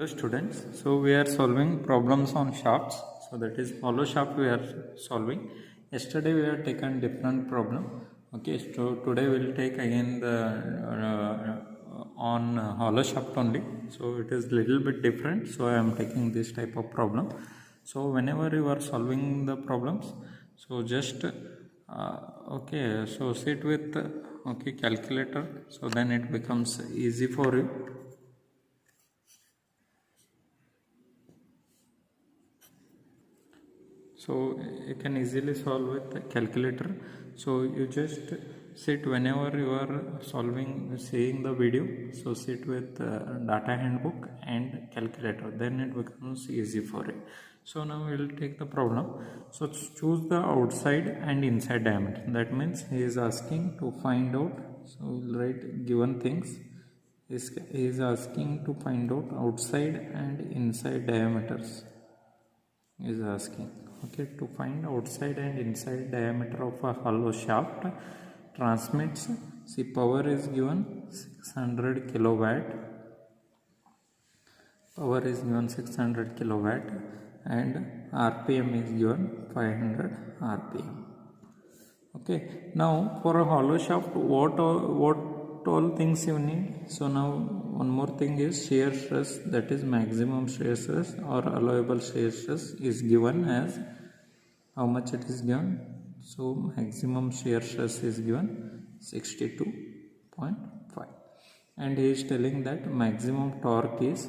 Hello students, so we are solving problems on shafts. So that is hollow shaft we are solving. Yesterday we have taken different problem. Okay, so today we will take again the on hollow shaft only. So it is little bit different. So I am taking this type of problem. So whenever you are solving the problems, so just okay, so sit with okay calculator. So then it becomes easy for you. So you can easily solve with the calculator. So you just sit whenever you are seeing the video. So sit with data handbook and calculator. Then it becomes easy for you. So now we will take the problem. So choose the outside and inside diameter. That means he is asking to find out. So we'll write given things. He is asking to find out outside and inside diameters. Is asking okay to find outside and inside diameter of a hollow shaft. Transmits, see power is given 600 kilowatt, power is given 600 kilowatt and rpm is given 500 rpm. Okay, now for a hollow shaft what all things you need. So now one more thing is shear stress, that is maximum shear stress or allowable shear stress is given as how much it is given. So maximum shear stress is given 62.5 and he is telling that maximum torque is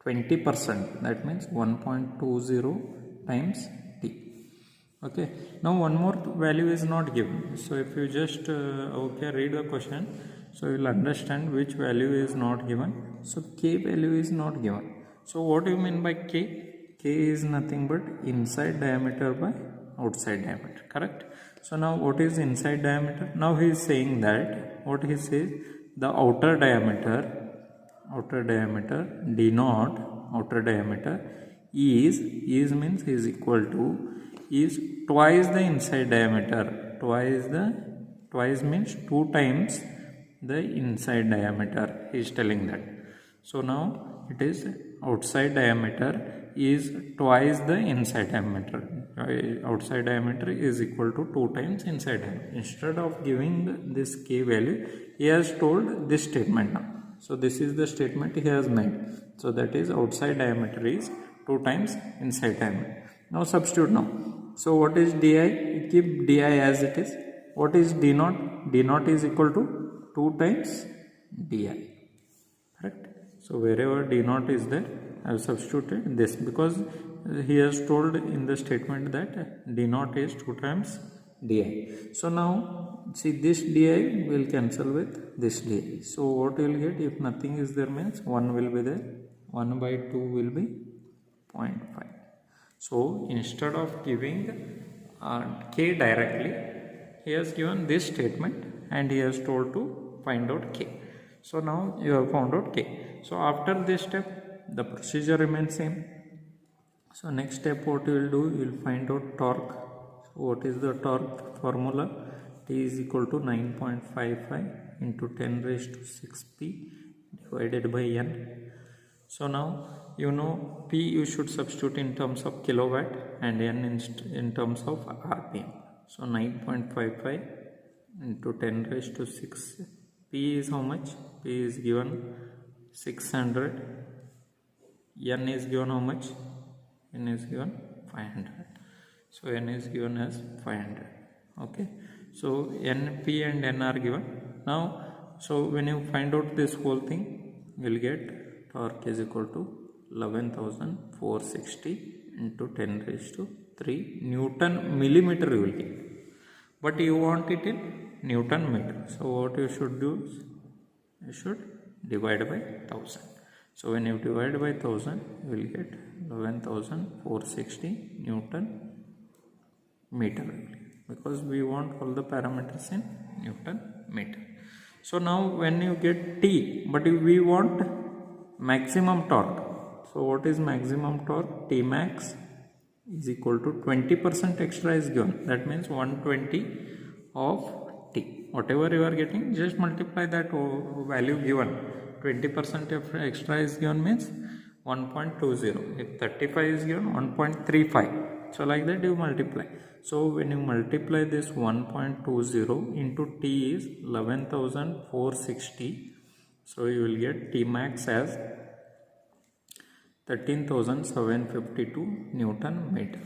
20%, that means 1.20 times T. Okay, now one more value is not given. So if you just read the question, so you will understand which value is not given. So K value is not given. So what do you mean by K? K is nothing but inside diameter by outside diameter, correct? So now what is inside diameter? Now he is saying that, what he says, the outer diameter D naught, outer diameter is means is equal to, is twice the inside diameter. Twice means 2 times the inside diameter, he is telling that. So now it is outside diameter is twice the inside diameter. Outside diameter is equal to 2 times inside diameter. Instead of giving this K value, he has told this statement now. So this is the statement he has made. So that is outside diameter is 2 times inside diameter. Now substitute now. So what is di? Keep di as it is. What is d naught? D naught is equal to 2 times di. Correct? So wherever d naught is there, I have substituted this because he has told in the statement that d naught is 2 times di. So now see this di will cancel with this di. So what you will get, if nothing is there means 1 will be there, 1 by 2 will be 0.5. So instead of giving K directly, he has given this statement and he has told to find out K. So now you have found out K. So after this step, the procedure remains same. So next step what you will do, you will find out torque. So what is the torque formula? T is equal to 9.55 into 10 raised to 6 P divided by N. So now you know P you should substitute in terms of kilowatt and N in terms of RPM. So 9.55 into 10 raised to 6. P is how much? P is given 600. N is given how much? N is given 500. So N is given as 500. Okay. So NP and N are given. Now, so when you find out this whole thing, you will get torque is equal to 11,460 into 10 raised to 3 Newton millimeter you will get. But you want it in Newton meter. So what you should do is, you should divide by 1000. So when you divide by 1000, you will get 11,460 Newton meter, because we want all the parameters in Newton meter. So now when you get T, but we want maximum torque. So what is maximum torque? T max is equal to 20% extra is given. That means 120 of T. Whatever you are getting, just multiply that value given. 20% extra is given means 1.20. If 35 is given, 1.35. So like that you multiply. So when you multiply this 1.20 into T is 11,460. So you will get T max as 13,752 Newton meter.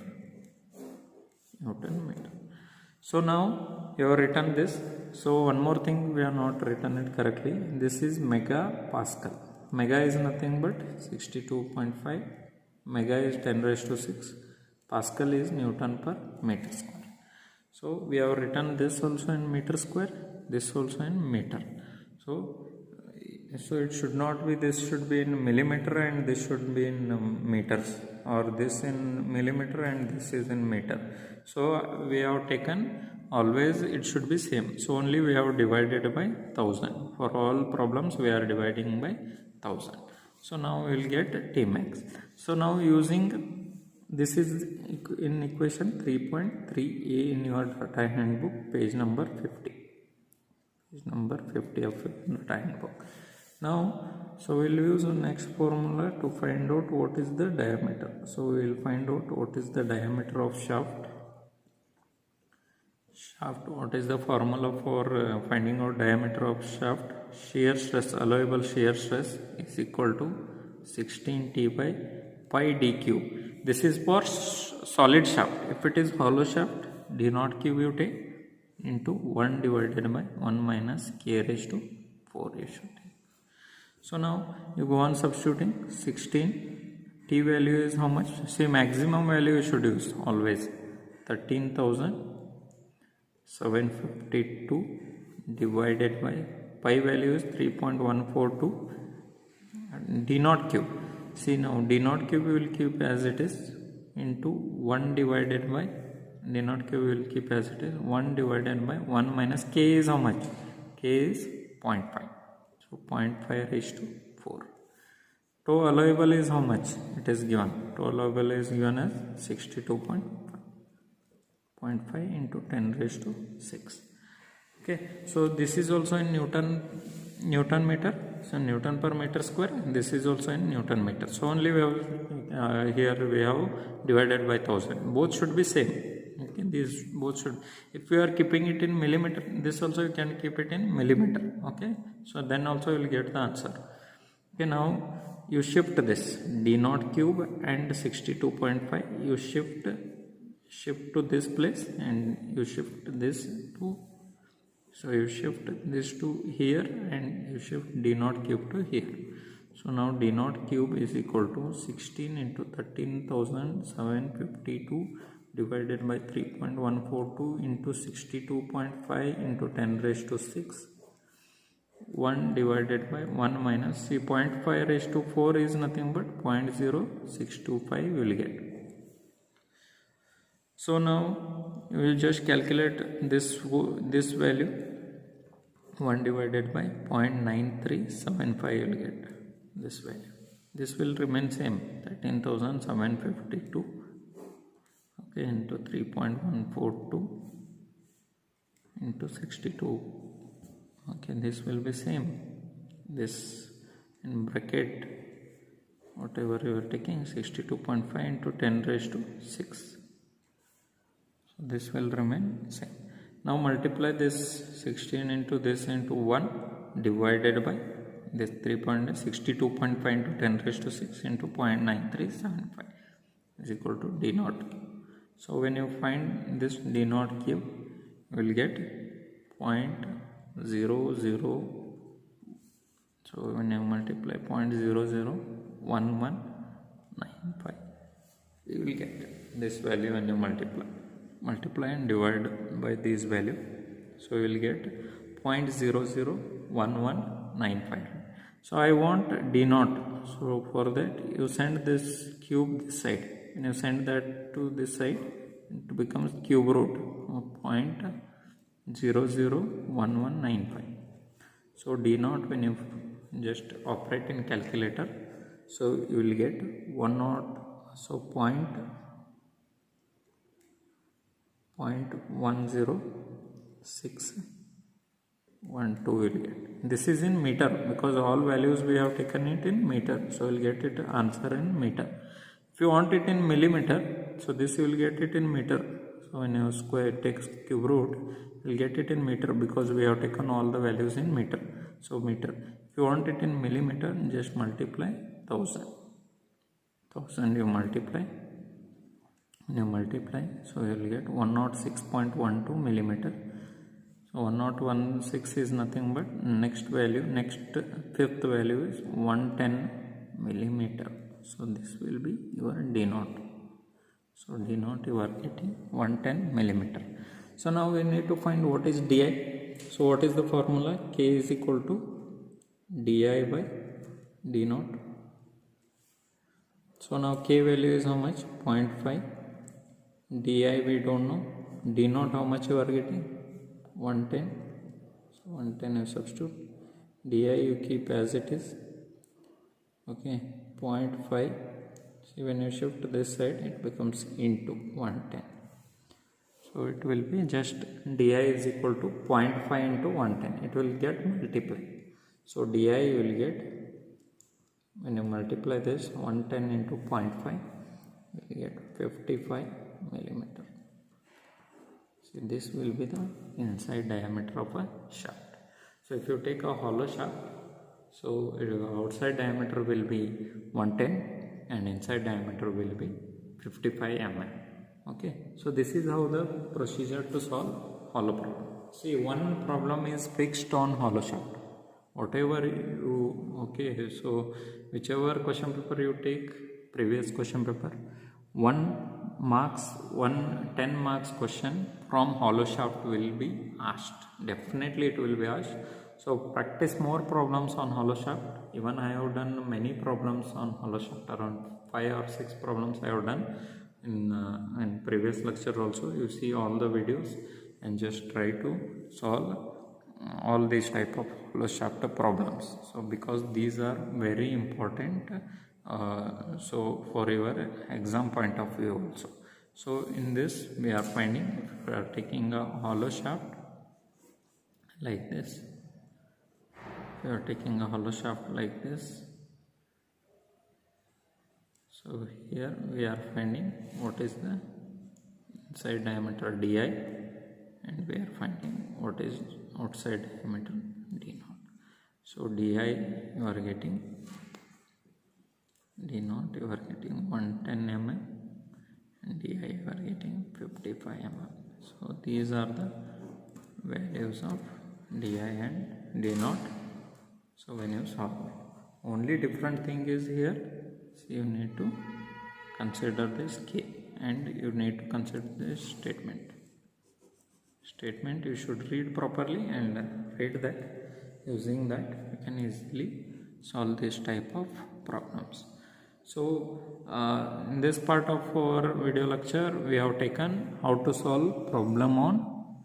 So now you have written this. So one more thing we have not written it correctly. This is megapascal. Mega is nothing but 62.5. Mega is 10 raised to 6. Pascal is Newton per meter square. So we have written this also in meter square. This also in meter. So it should not be, this should be in millimeter and this should be in meters, or this in millimeter and this is in meter. So we have taken, always it should be same. So only we have divided by 1000. For all problems we are dividing by 1000. So now we will get T max. So now using, this is in equation 3.3a in your data handbook, page number 50. Page number 50 of data handbook. Now, so we will use the next formula to find out what is the diameter. So we will find out what is the diameter of shaft. What is the formula for finding out diameter of shaft? Shear stress, allowable shear stress is equal to 16T by pi d cube. This is for solid shaft. If it is hollow shaft, d naught cube you take into 1 divided by 1 minus k raised to 4 you should take. So now you go on substituting 16. T value is how much? See, maximum value you should use always. 13,752 divided by pi value is 3.142. D naught cube. See, now D naught cube we will keep as it is into 1 divided by, D naught cube we will keep as it is 1 divided by 1 minus k is how much? K is 0.5. So 0.5 raised to 4. Tau allowable is how much? It is given. Tau allowable is given as 62.5. 0.5 into 10 raised to 6. Okay. So this is also in Newton meter. So Newton per meter square. This is also in Newton meter. So only we have here we have divided by 1000. Both should be same. Okay, these both should. If you are keeping it in millimeter, this also you can keep it in millimeter. Okay, so then also you will get the answer. Okay, now you shift this d naught cube and 62.5. You shift to this place and you shift this to. So you shift this to here and you shift d naught cube to here. So now d naught cube is equal to 16 into 13,752 divided by 3.142 into 62.5 into 10 raised to 6. 1 divided by 1 minus, see 0.5 raised to 4 is nothing but 0.0625 you will get. So now you will just calculate this value. 1 divided by 0.9375 you will get this value. This will remain same, 13,752 okay, into 3.142 into 62. Okay, this will be same. This in bracket, whatever you are taking, 62.5 into 10 raised to 6. So this will remain same. Now multiply this 16 into this into 1 divided by this 3.62.5 into 10 raised to 6 into 0.9375 is equal to d naught. So when you find this d naught cube, you will get 0.00. So when you multiply 0.001195, you will get this value when you multiply and divide by this value. So you will get 0.001195. So I want d naught. So for that you send this cube this side. When you send that to this side, it becomes cube root of 0.001195. So d naught, when you just operate in calculator, so you will get 10. So 0.1061 1 2 will get. This is in meter because all values we have taken it in meter, so we'll get it answer in meter. If you want it in millimeter, so this you will get it in meter. So when you square takes cube root, you will get it in meter because we have taken all the values in meter. So meter. If you want it in millimeter, just multiply 1000. 1000 you multiply. When you multiply, so you will get 106.12 millimeter. So 1016 is nothing but next value, next fifth value is 110 millimeter. So this will be your D naught. So D naught you are getting 110 millimeter. So now we need to find what is Di. So what is the formula? K is equal to Di by D naught. So now K value is how much? 0.5. Di we don't know. D naught how much you are getting? 110. So 110 you substitute. Di you keep as it is. Okay, 0.5. See, when you shift this side, it becomes into 110. So it will be just Di is equal to 0.5 into 110. It will get multiplied. So Di you will get, when you multiply this 110 into 0.5, you will get 55 millimeter. See, this will be the inside diameter of a shaft. So if you take a hollow shaft, so outside diameter will be 110 and inside diameter will be 55 mm. Okay, so this is how the procedure to solve hollow problem. See, one problem is fixed on hollow shaft. Whatever you, okay, so whichever question paper you take, previous question paper, 10 marks question from hollow shaft will be asked. Definitely it will be asked. So practice more problems on hollow shaft. Even I have done many problems on hollow shaft, around 5 or 6 problems I have done in previous lecture also. You see all the videos and just try to solve all these type of hollow shaft problems. So because these are very important, so for your exam point of view also. So in this we are finding, if we are taking a hollow shaft like this, we are taking a hollow shaft like this. So here we are finding what is the inside diameter Di, and we are finding what is outside diameter D naught. So Di you are getting, D naught you are getting 110 mm and Di you are getting 55 mm. So these are the values of Di and D naught. So when you solve, only different thing is here, so you need to consider this K and you need to consider this statement. Statement you should read properly and read that. Using that you can easily solve this type of problems. So in this part of our video lecture we have taken how to solve problem on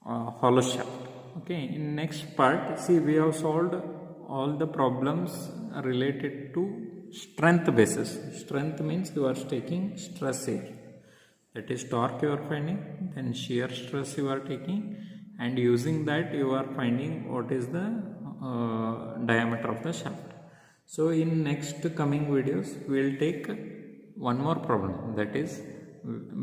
hollow shaft. Okay, in next part, see, we have solved all the problems related to strength basis. Strength means you are taking stress here, that is torque you are finding, then shear stress you are taking, and using that you are finding what is the diameter of the shaft. So in next coming videos we will take one more problem, that is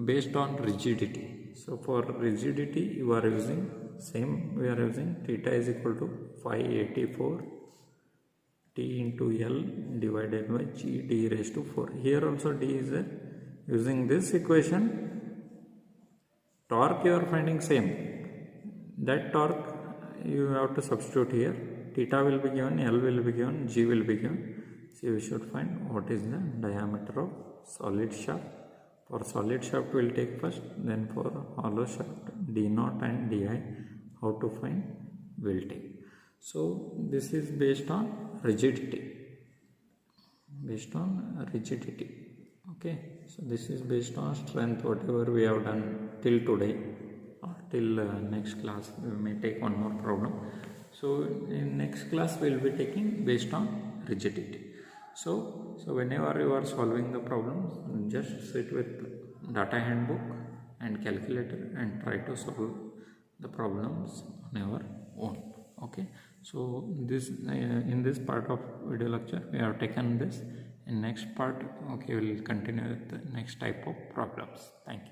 based on rigidity. So for rigidity you are using same, we are using theta is equal to 584 T into L divided by G D raised to 4. Here also D is there. Using this equation, torque you are finding same. That torque you have to substitute here. Theta will be given, L will be given, G will be given. So we should find what is the diameter of solid shaft. For solid shaft we will take first, then for hollow shaft D naught and Di, how to find we will take. So this is based on rigidity. Based on rigidity. Okay. So this is based on strength, whatever we have done till today or till next class. We may take one more problem. So in next class we will be taking based on rigidity. So whenever you are solving the problems, just sit with data handbook and calculator and try to solve the problems on your own. Okay, so this in this part of video lecture we have taken this. In next part, okay, we'll continue with the next type of problems. Thank you.